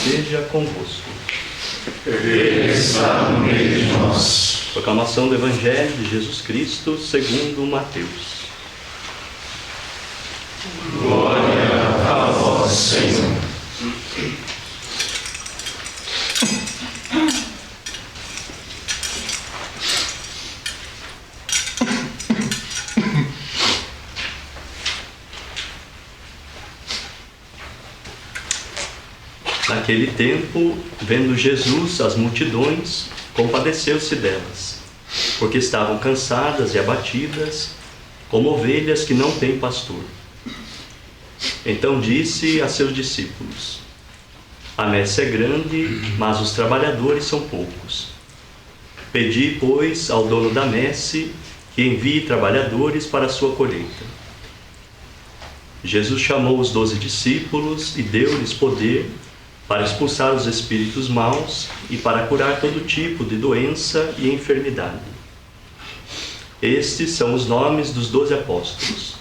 esteja convosco. Ele está no meio de nós. Proclamação do Evangelho de Jesus Cristo segundo Mateus. Glória a vós, Senhor. Naquele tempo, vendo Jesus as multidões, compadeceu-se delas, porque estavam cansadas e abatidas, como ovelhas que não têm pastor. Então disse a seus discípulos: A messe é grande, mas os trabalhadores são poucos. Pedi, pois, ao dono da messe que envie trabalhadores para a sua colheita. Jesus chamou os 12 discípulos e deu-lhes poder para expulsar os espíritos maus e para curar todo tipo de doença e enfermidade. Estes são os nomes dos 12 apóstolos.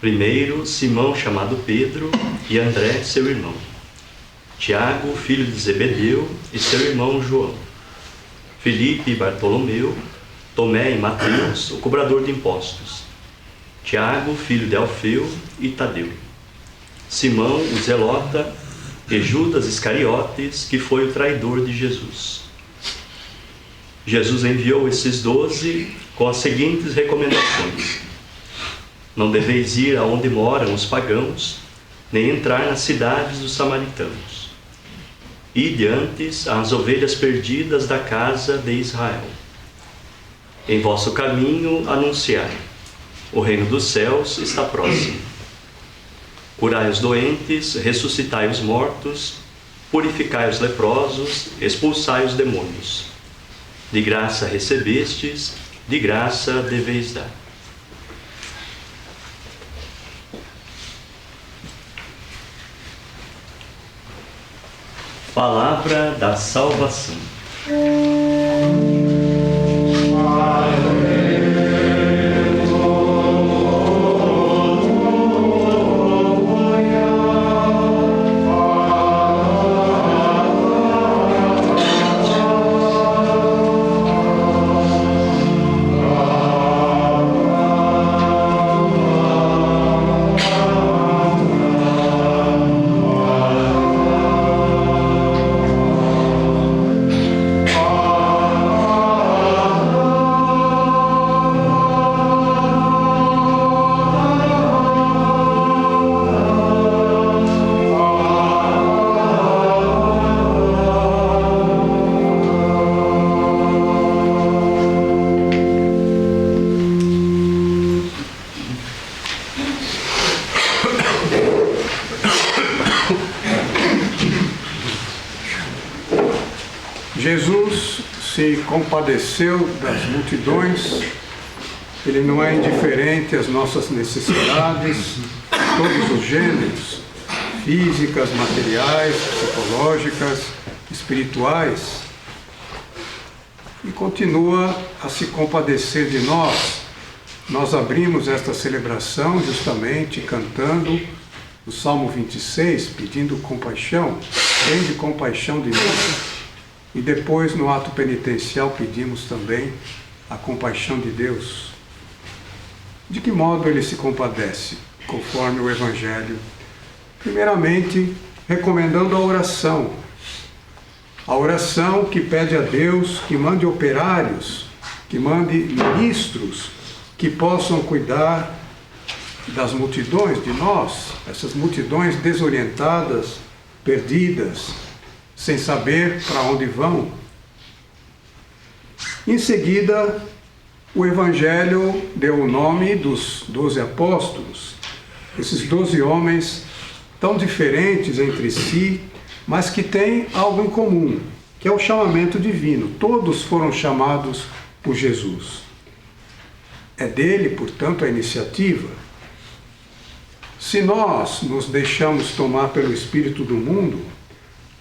Primeiro, Simão, chamado Pedro, e André, seu irmão. Tiago, filho de Zebedeu, e seu irmão João. Filipe e Bartolomeu, Tomé e Mateus, o cobrador de impostos. Tiago, filho de Alfeu, e Tadeu. Simão, o zelota, e Judas Iscariotes, que foi o traidor de Jesus. Jesus enviou esses 12 com as seguintes recomendações: Não deveis ir aonde moram os pagãos, nem entrar nas cidades dos samaritanos. Ide antes às ovelhas perdidas da casa de Israel. Em vosso caminho anunciai: o reino dos céus está próximo. Curai os doentes, ressuscitai os mortos, purificai os leprosos, expulsai os demônios. De graça recebestes, de graça deveis dar. Palavra da salvação. Jesus se compadeceu das multidões. Ele não é indiferente às nossas necessidades, todos os gêneros, físicas, materiais, psicológicas, espirituais, e continua a se compadecer de nós. Nós abrimos esta celebração justamente cantando o Salmo 26, pedindo compaixão, tende compaixão de nós. E depois, no ato penitencial, pedimos também a compaixão de Deus. De que modo ele se compadece? Conforme o Evangelho. Primeiramente, recomendando a oração. A oração que pede a Deus que mande operários, que mande ministros, que possam cuidar das multidões, de nós, essas multidões desorientadas, perdidas, sem saber para onde vão. Em seguida, o Evangelho deu o nome dos 12 apóstolos, esses 12 homens tão diferentes entre si, mas que têm algo em comum, que é o chamamento divino. Todos foram chamados por Jesus. É dele, portanto, a iniciativa. Se nós nos deixamos tomar pelo espírito do mundo,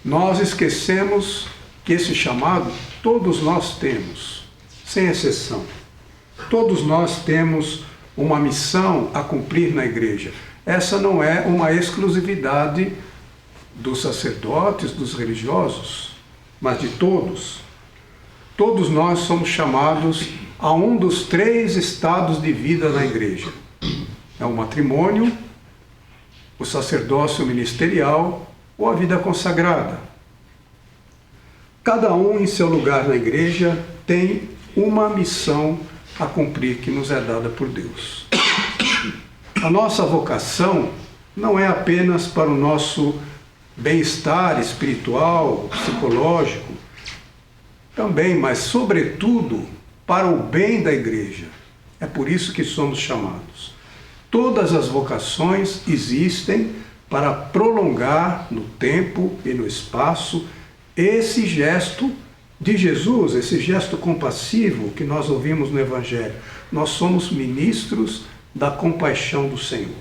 nós esquecemos que esse chamado todos nós temos, sem exceção. Todos nós temos uma missão a cumprir na igreja. Essa não é uma exclusividade dos sacerdotes, dos religiosos, mas de todos. Todos nós somos chamados a um dos 3 estados de vida na igreja. É o matrimônio, o sacerdócio ministerial ou a vida consagrada. Cada um em seu lugar na igreja tem uma missão a cumprir que nos é dada por Deus. A nossa vocação não é apenas para o nosso bem-estar espiritual, psicológico, também, mas sobretudo para o bem da igreja. É por isso que somos chamados. Todas as vocações existem para prolongar no tempo e no espaço esse gesto de Jesus, esse gesto compassivo que nós ouvimos no Evangelho. Nós somos ministros da compaixão do Senhor.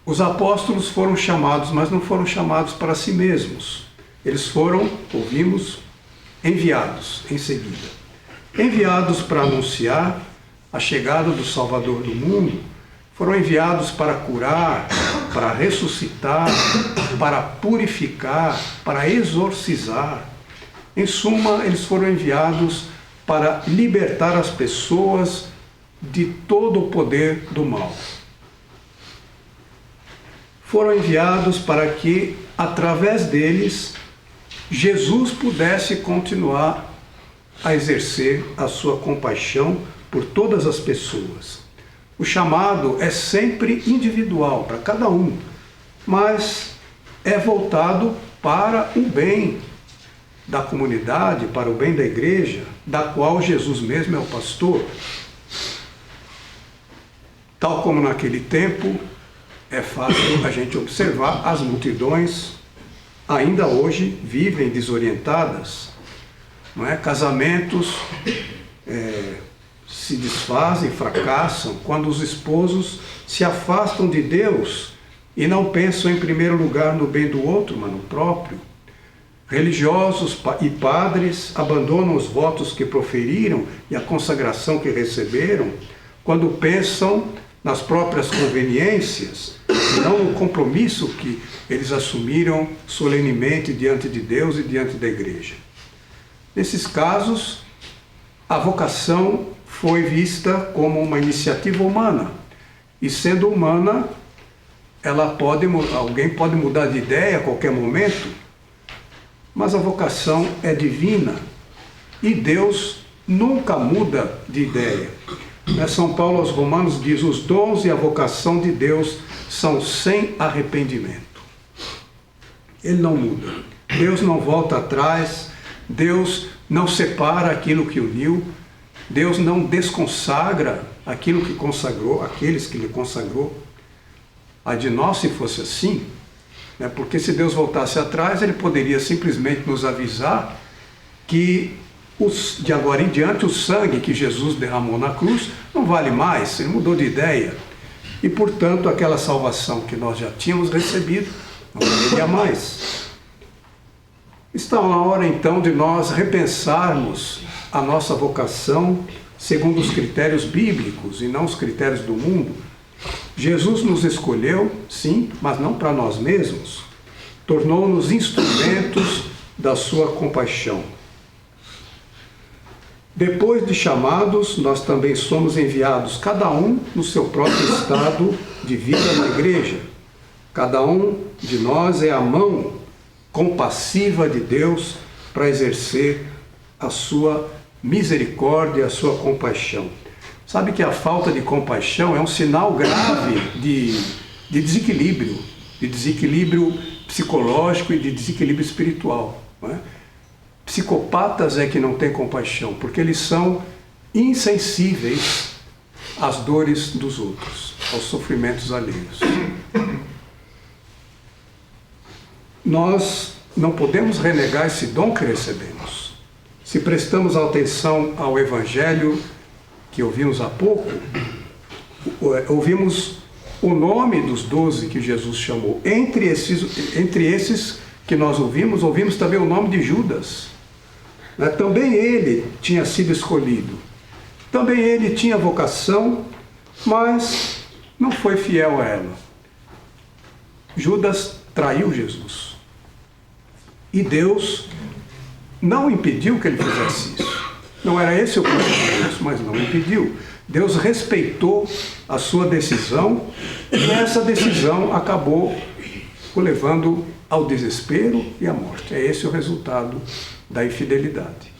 Os apóstolos foram chamados, mas não foram chamados para si mesmos. Eles foram, ouvimos, enviados em seguida. Enviados para anunciar a chegada do Salvador do mundo, foram enviados para curar, para ressuscitar, para purificar, para exorcizar. Em suma, eles foram enviados para libertar as pessoas de todo o poder do mal. Foram enviados para que, através deles, Jesus pudesse continuar a exercer a sua compaixão por todas as pessoas. O chamado é sempre individual, para cada um, mas é voltado para o bem da comunidade, para o bem da igreja, da qual Jesus mesmo é o pastor. Tal como naquele tempo, é fácil a gente observar as multidões ainda hoje vivem desorientadas, não é? Casamentos se desfazem, fracassam quando os esposos se afastam de Deus e não pensam em primeiro lugar no bem do outro, mas no próprio. Religiosos e padres abandonam os votos que proferiram e a consagração que receberam quando pensam nas próprias conveniências, não no compromisso que eles assumiram solenemente diante de Deus e diante da igreja. Nesses casos, a vocação foi vista como uma iniciativa humana, e sendo humana, alguém pode mudar de ideia a qualquer momento, mas a vocação é divina e Deus nunca muda de ideia. São Paulo aos Romanos diz: os dons e a vocação de Deus são sem arrependimento. Ele não muda. Deus não volta atrás, Deus não separa aquilo que uniu, Deus não desconsagra aquilo que consagrou, aqueles que lhe consagrou. Ai de nós se fosse assim, né? Porque se Deus voltasse atrás, ele poderia simplesmente nos avisar que de agora em diante o sangue que Jesus derramou na cruz não vale mais, ele mudou de ideia. E portanto aquela salvação que nós já tínhamos recebido não valeria mais. Está na hora então de nós repensarmos a nossa vocação segundo os critérios bíblicos e não os critérios do mundo. Jesus nos escolheu, sim, mas não para nós mesmos. Tornou-nos instrumentos da sua compaixão. Depois de chamados, nós também somos enviados, cada um no seu próprio estado de vida na igreja. Cada um de nós é a mão compassiva de Deus para exercer a sua misericórdia, a sua compaixão. Sabe que a falta de compaixão é um sinal grave de desequilíbrio psicológico e de desequilíbrio espiritual, não é? Psicopatas é que não têm compaixão, porque eles são insensíveis às dores dos outros, aos sofrimentos alheios. Nós não podemos renegar esse dom que recebemos. Se prestamos atenção ao Evangelho que ouvimos há pouco, ouvimos o nome dos 12 que Jesus chamou. Entre esses que nós ouvimos também o nome de Judas. Também ele tinha sido escolhido. Também ele tinha vocação, mas não foi fiel a ela. Judas traiu Jesus. E Deus não impediu que ele fizesse isso. Não era esse o plano de Deus, mas não impediu. Deus respeitou a sua decisão e essa decisão acabou o levando ao desespero e à morte. É esse o resultado da infidelidade.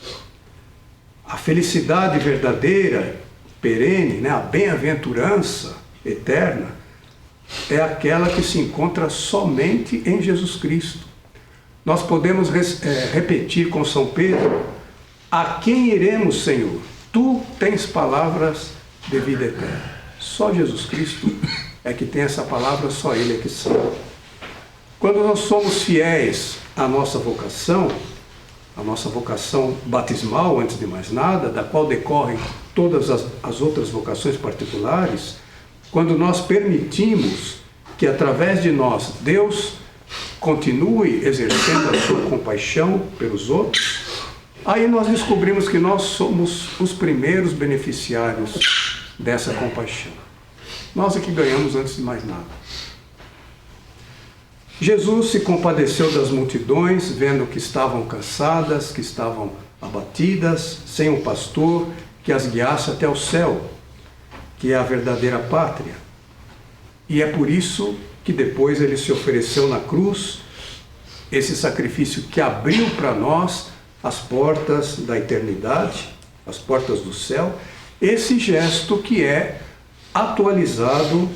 A felicidade verdadeira, perene, né, a bem-aventurança eterna, é aquela que se encontra somente em Jesus Cristo. Nós podemos repetir com São Pedro: a quem iremos, Senhor? Tu tens palavras de vida eterna. Só Jesus Cristo é que tem essa palavra, só Ele é que sabe. Quando nós somos fiéis à nossa vocação batismal, antes de mais nada, da qual decorrem todas as outras vocações particulares, quando nós permitimos que através de nós Deus continue exercendo a sua compaixão pelos outros, aí nós descobrimos que nós somos os primeiros beneficiários dessa compaixão. Nós é que ganhamos antes de mais nada. Jesus se compadeceu das multidões, vendo que estavam cansadas, que estavam abatidas, sem um pastor que as guiasse até o céu, que é a verdadeira pátria. E é por isso que depois ele se ofereceu na cruz, esse sacrifício que abriu para nós as portas da eternidade, as portas do céu, esse gesto que é atualizado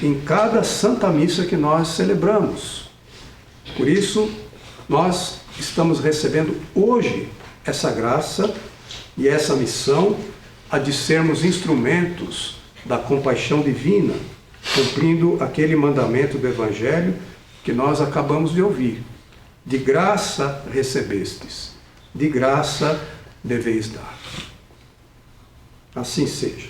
em cada Santa Missa que nós celebramos. Por isso, nós estamos recebendo hoje essa graça e essa missão, a de sermos instrumentos da compaixão divina, cumprindo aquele mandamento do Evangelho que nós acabamos de ouvir. De graça recebestes, de graça deveis dar. Assim seja.